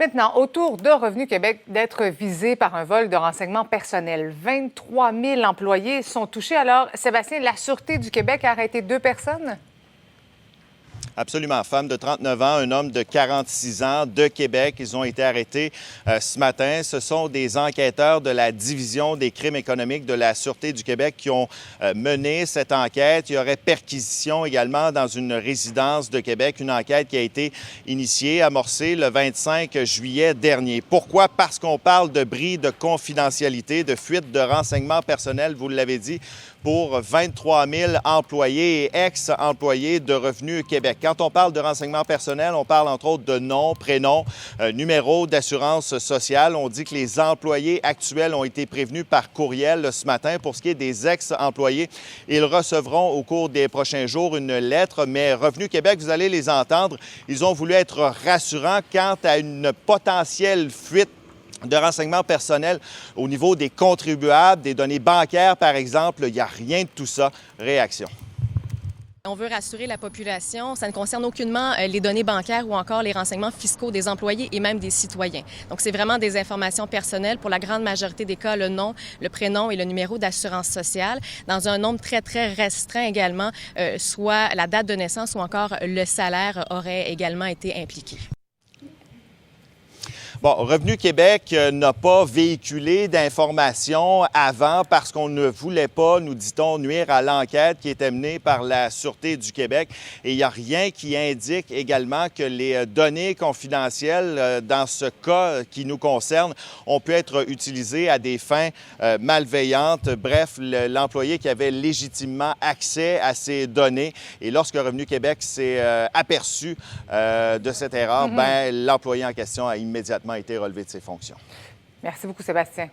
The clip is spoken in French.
Maintenant, autour de Revenu Québec d'être visé par un vol de renseignements personnels. 23 000 employés sont touchés. Alors, Sébastien, la Sûreté du Québec a arrêté 2 personnes? Absolument. Femme de 39 ans, un homme de 46 ans de Québec. Ils ont été arrêtés ce matin. Ce sont des enquêteurs de la Division des crimes économiques de la Sûreté du Québec qui ont mené cette enquête. Il y aurait perquisition également dans une résidence de Québec, une enquête qui a été initiée, amorcée le 25 juillet dernier. Pourquoi? Parce qu'on parle de bris de confidentialité, de fuite de renseignements personnels, vous l'avez dit, pour 23 000 employés et ex-employés de Revenu Québec. Quand on parle de renseignements personnels, on parle entre autres de nom, prénom, numéro d'assurance sociale. On dit que les employés actuels ont été prévenus par courriel ce matin. Pour ce qui est des ex-employés, ils recevront au cours des prochains jours une lettre, mais Revenu Québec, vous allez les entendre, ils ont voulu être rassurants quant à une potentielle fuite de renseignements personnels au niveau des contribuables, des données bancaires, par exemple. Il n'y a rien de tout ça. Réaction. On veut rassurer la population. Ça ne concerne aucunement les données bancaires ou encore les renseignements fiscaux des employés et même des citoyens. Donc, c'est vraiment des informations personnelles. Pour la grande majorité des cas, le nom, le prénom et le numéro d'assurance sociale. Dans un nombre très, très restreint également, soit la date de naissance ou encore le salaire aurait également été impliqué. Bon, Revenu Québec n'a pas véhiculé d'informations avant parce qu'on ne voulait pas, nous dit-on, nuire à l'enquête qui était menée par la Sûreté du Québec. Et il n'y a rien qui indique également que les données confidentielles, dans ce cas qui nous concerne, ont pu être utilisées à des fins malveillantes. Bref, l'employé qui avait légitimement accès à ces données. Et lorsque Revenu Québec s'est aperçu de cette erreur, l'employé en question a immédiatement été relevé de ses fonctions. Merci beaucoup, Sébastien.